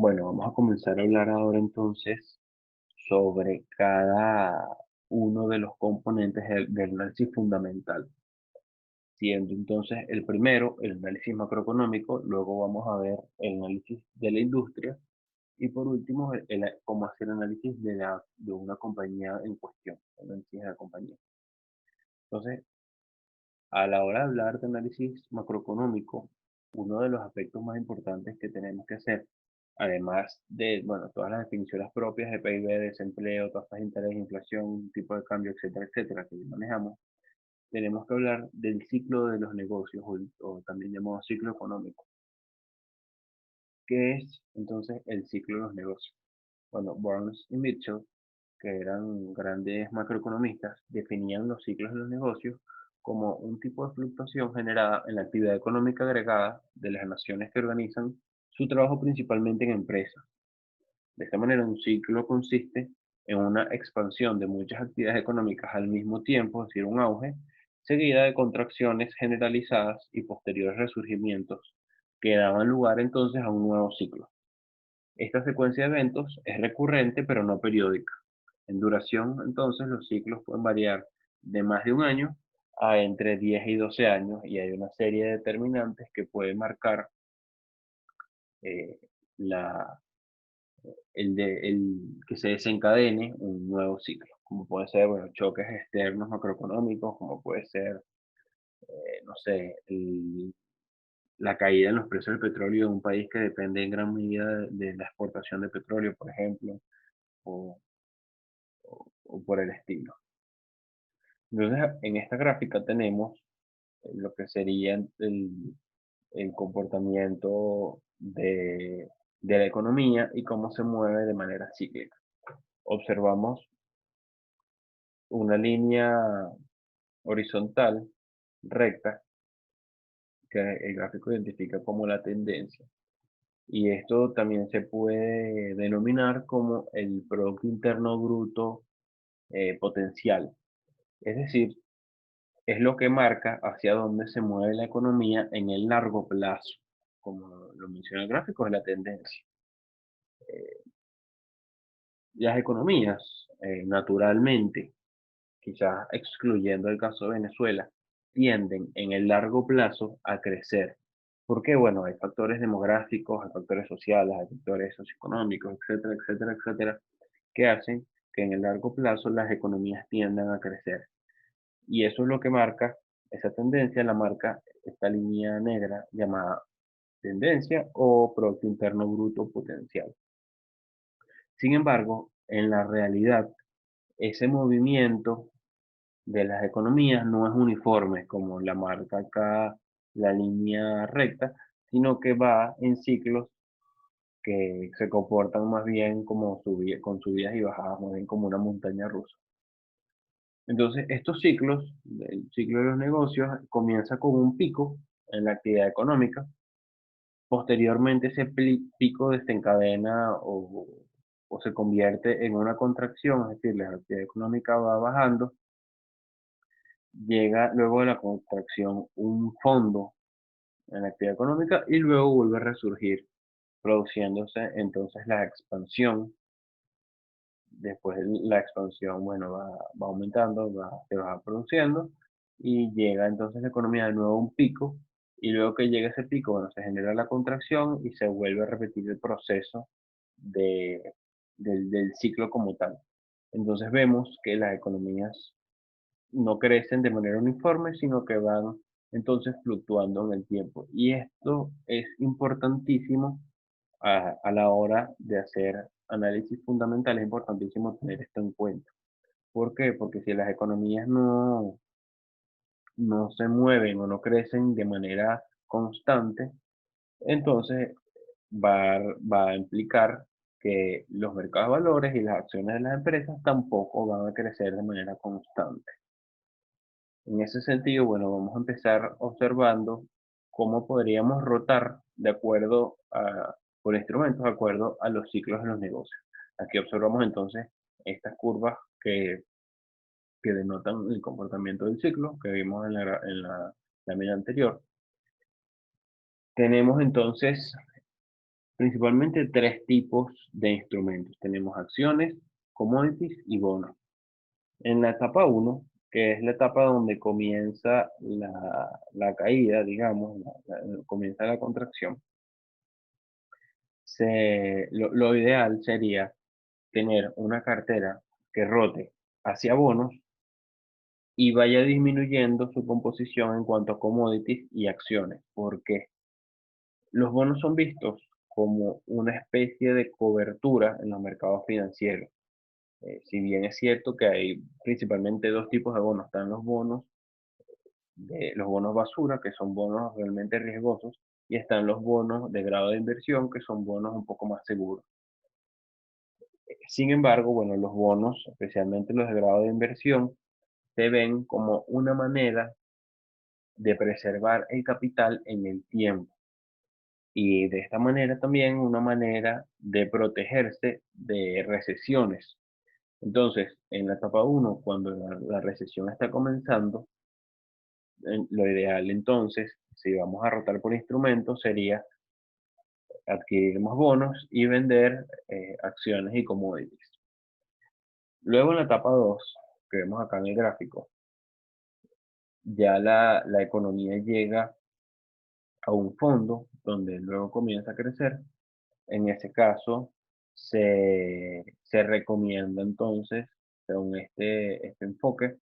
Bueno, vamos a comenzar a hablar ahora entonces sobre cada uno de los componentes del análisis fundamental, siendo entonces el primero el análisis macroeconómico, luego vamos a ver el análisis de la industria y por último cómo hacer análisis de una compañía en cuestión, análisis de la compañía. Entonces, a la hora de hablar de análisis macroeconómico, uno de los aspectos más importantes que tenemos que hacer, además de, bueno, todas las definiciones propias de PIB, desempleo, tasas de interés, inflación, tipo de cambio, etcétera, etcétera, que ya manejamos, tenemos que hablar del ciclo de los negocios o también llamado ciclo económico. ¿Qué es entonces el ciclo de los negocios? Bueno, Burns y Mitchell, que eran grandes macroeconomistas, definían los ciclos de los negocios como un tipo de fluctuación generada en la actividad económica agregada de las naciones que organizan su trabajo principalmente en empresas. De esta manera, un ciclo consiste en una expansión de muchas actividades económicas al mismo tiempo, es decir, un auge, seguida de contracciones generalizadas y posteriores resurgimientos que daban lugar entonces a un nuevo ciclo. Esta secuencia de eventos es recurrente pero no periódica. En duración, entonces, los ciclos pueden variar de más de un año a entre 10 y 12 años y hay una serie de determinantes que pueden marcar eh, la, que se desencadene un nuevo ciclo, como puede ser, bueno, choques externos macroeconómicos, como puede ser, no sé, la caída en los precios del petróleo de un país que depende en gran medida de la exportación de petróleo, por ejemplo, o, o por el estilo. Entonces, en esta gráfica tenemos lo que sería el comportamiento de la economía y cómo se mueve de manera cíclica. Observamos una línea horizontal recta que el gráfico identifica como la tendencia. Y esto también se puede denominar como el Producto Interno Bruto potencial. Es decir, es lo que marca hacia dónde se mueve la economía en el largo plazo. Como lo menciona el gráfico, es la tendencia. Las economías, naturalmente, quizás excluyendo el caso de Venezuela, tienden en el largo plazo a crecer. ¿Por qué? Bueno, hay factores demográficos, hay factores sociales, hay factores socioeconómicos, etcétera, etcétera, etcétera, que hacen que en el largo plazo las economías tiendan a crecer. Y eso es lo que marca, esa tendencia la marca esta línea negra llamada tendencia o Producto Interno Bruto potencial. Sin embargo, en la realidad, ese movimiento de las economías no es uniforme como la marca acá la línea recta, sino que va en ciclos que se comportan más bien como con subidas y bajadas, más bien como una montaña rusa. Entonces, estos ciclos, el ciclo de los negocios, comienza con un pico en la actividad económica. Posteriormente, ese pico desencadena o se convierte en una contracción, es decir, la actividad económica va bajando. Llega luego de la contracción un fondo en la actividad económica y luego vuelve a resurgir, produciéndose entonces la expansión. Después la expansión, bueno, va aumentando, se va produciendo y llega entonces la economía de nuevo a un pico y luego que llega ese pico, bueno, se genera la contracción y se vuelve a repetir el proceso de, del ciclo como tal. Entonces vemos que las economías no crecen de manera uniforme, sino que van entonces fluctuando en el tiempo. Y esto es importantísimo a la hora de hacer análisis fundamental, es importantísimo tener esto en cuenta. ¿Por qué? Porque si las economías no se mueven o no crecen de manera constante, entonces va a implicar que los mercados de valores y las acciones de las empresas tampoco van a crecer de manera constante. En ese sentido, bueno, vamos a empezar observando cómo podríamos rotar de acuerdo por instrumentos, de acuerdo a los ciclos de los negocios. Aquí observamos entonces estas curvas que denotan el comportamiento del ciclo que vimos en la lámina anterior. Tenemos entonces Principalmente tres tipos de instrumentos. Tenemos acciones, commodities y bonos. En la etapa uno, que es la etapa donde comienza la caída, digamos, comienza la contracción, lo ideal sería tener una cartera que rote hacia bonos y vaya disminuyendo su composición en cuanto a commodities y acciones, porque los bonos son vistos como una especie de cobertura en los mercados financieros. Si bien es cierto que hay principalmente dos tipos de bonos, están los bonos basura, que son bonos realmente riesgosos, y están los bonos de grado de inversión, que son bonos un poco más seguros. Sin embargo, bueno, los bonos, especialmente los de grado de inversión, se ven como una manera de preservar el capital en el tiempo. Y de esta manera también una manera de protegerse de recesiones. Entonces, en la etapa uno, cuando la recesión está comenzando, lo ideal entonces, si vamos a rotar por instrumentos, sería adquirir más bonos y vender acciones y commodities. Luego en la etapa 2, que vemos acá en el gráfico, ya la economía llega a un fondo donde luego comienza a crecer. En ese caso, se recomienda entonces, según este enfoque,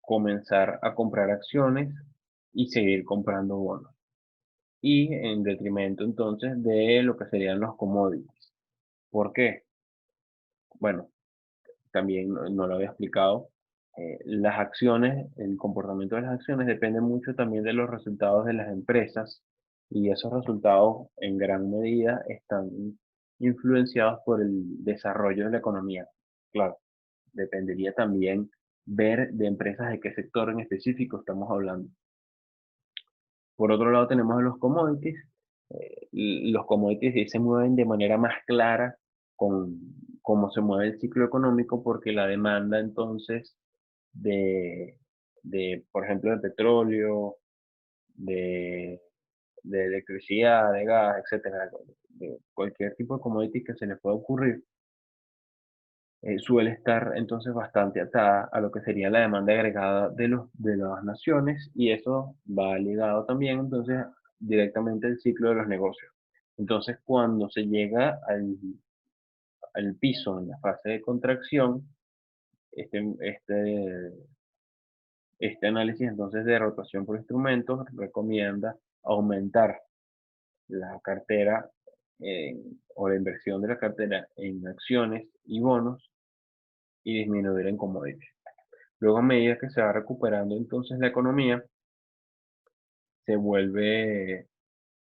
comenzar a comprar acciones y seguir comprando bonos. Y en detrimento entonces de lo que serían los commodities. ¿Por qué? Bueno, también no lo había explicado. Las acciones, el comportamiento de las acciones depende mucho también de los resultados de las empresas y esos resultados en gran medida están influenciados por el desarrollo de la economía. Claro, dependería también ver de empresas de qué sector en específico estamos hablando. Por otro lado tenemos los commodities. Los commodities sí se mueven de manera más clara con cómo se mueve el ciclo económico porque la demanda entonces de, por ejemplo, de petróleo, de, de electricidad, de gas, etcétera, de cualquier tipo de commodity que se le pueda ocurrir, suele estar entonces bastante atada a lo que sería la demanda agregada de las naciones y eso va ligado también entonces directamente al ciclo de los negocios. Entonces, cuando se llega al piso en la fase de contracción, este, este, este análisis entonces de rotación por instrumentos recomienda aumentar la cartera o la inversión de la cartera en acciones y bonos y disminuir en commodities. Luego, a medida que se va recuperando entonces la economía, se vuelve,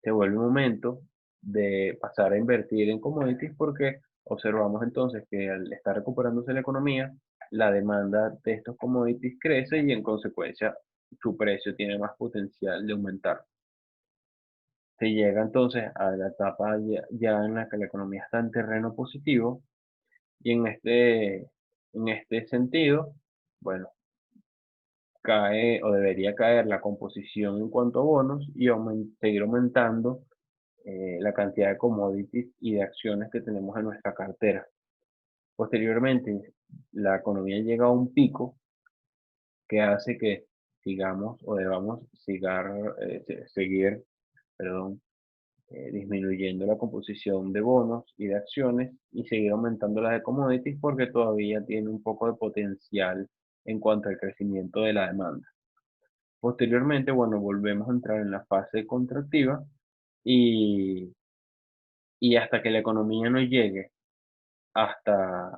se vuelve un momento de pasar a invertir en commodities porque observamos entonces que al estar recuperándose la economía, la demanda de estos commodities crece y en consecuencia su precio tiene más potencial de aumentar. Se llega entonces a la etapa ya en la que la economía está en terreno positivo y en este sentido, bueno, cae o debería caer la composición en cuanto a bonos y seguir aumentando la cantidad de commodities y de acciones que tenemos en nuestra cartera. Posteriormente, la economía llega a un pico que hace que sigamos o debamos seguir, perdón, disminuyendo la composición de bonos y de acciones y seguir aumentando las de commodities porque todavía tiene un poco de potencial en cuanto al crecimiento de la demanda. Posteriormente, bueno, volvemos a entrar en la fase contractiva y, y hasta que la economía no llegue hasta,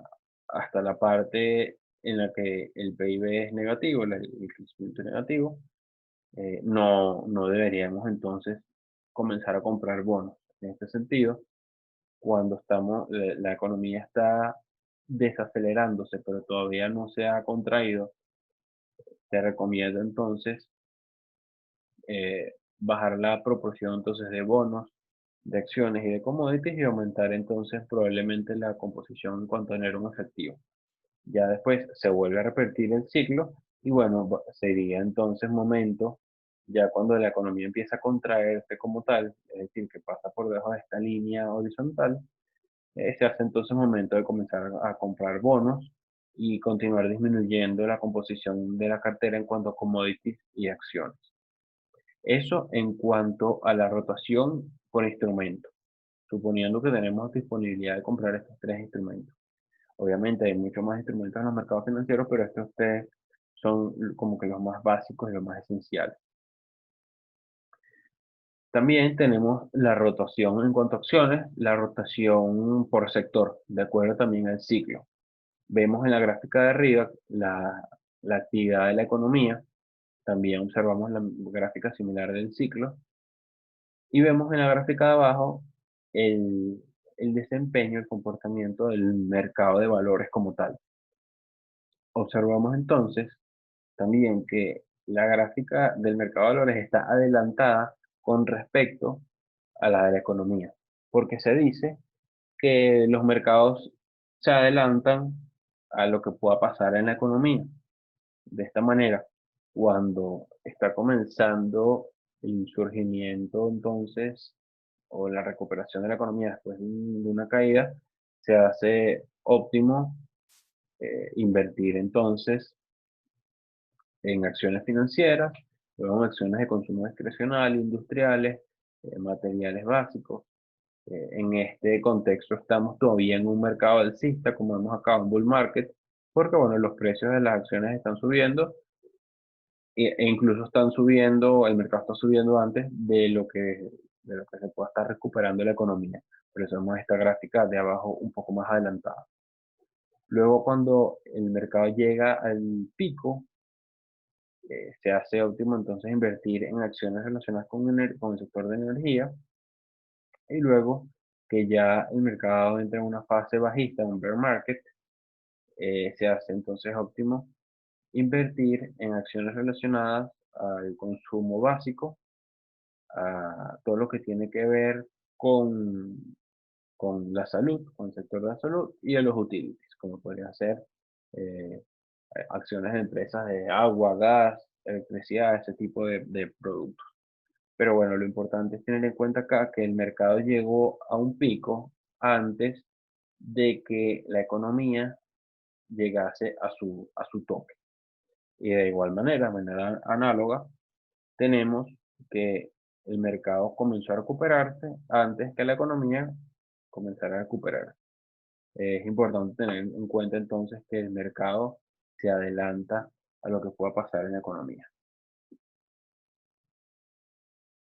hasta la parte en la que el PIB es negativo, el crecimiento es negativo, no deberíamos entonces comenzar a comprar bonos. En este sentido, cuando la economía está desacelerándose, pero todavía no se ha contraído, se recomienda entonces bajar la proporción entonces de bonos, de acciones y de commodities y aumentar entonces probablemente la composición en cuanto a dinero en efectivo. Ya después se vuelve a repetir el ciclo y bueno, sería entonces momento Ya cuando la economía empieza a contraerse como tal, es decir, que pasa por debajo de esta línea horizontal, se hace entonces momento de comenzar a comprar bonos y continuar disminuyendo la composición de la cartera en cuanto a commodities y acciones. Eso en cuanto a la rotación por instrumento, suponiendo que tenemos disponibilidad de comprar estos tres instrumentos. Obviamente hay muchos más instrumentos en los mercados financieros, pero estos tres son como que los más básicos y los más esenciales. También tenemos la rotación en cuanto a acciones, la rotación por sector, de acuerdo también al ciclo. Vemos en la gráfica de arriba la actividad de la economía, también observamos la gráfica similar del ciclo, y vemos en la gráfica de abajo el, el desempeño, el comportamiento del mercado de valores como tal. Observamos entonces también que la gráfica del mercado de valores está adelantada con respecto a la de la economía, porque se dice que los mercados se adelantan a lo que pueda pasar en la economía. De esta manera, cuando está comenzando el surgimiento entonces o la recuperación de la economía después de una caída, se hace óptimo invertir entonces en acciones financieras, luego en acciones de consumo discrecional, industriales, materiales básicos. En este contexto estamos todavía en un mercado alcista, como vemos acá, un bull market, porque bueno, los precios de las acciones están subiendo e incluso están subiendo, el mercado está subiendo antes de lo que se pueda estar recuperando la economía. Por eso vemos esta gráfica de abajo un poco más adelantada. Luego, cuando el mercado llega al pico, se hace óptimo entonces invertir en acciones relacionadas con el sector de energía y luego que ya el mercado entra en una fase bajista, un bear market, se hace entonces óptimo invertir en acciones relacionadas al consumo básico, a todo lo que tiene que ver con, con la salud, con el sector de la salud y a los utilities, como podría ser eh, acciones de empresas de agua, gas, electricidad, ese tipo de productos. Pero bueno, lo importante es tener en cuenta acá que el mercado llegó a un pico antes de que la economía llegase a su tope. Y de igual manera, de manera análoga, tenemos que el mercado comenzó a recuperarse antes que la economía comenzara a recuperar. Es importante tener en cuenta entonces que el mercado se adelanta a lo que pueda pasar en la economía.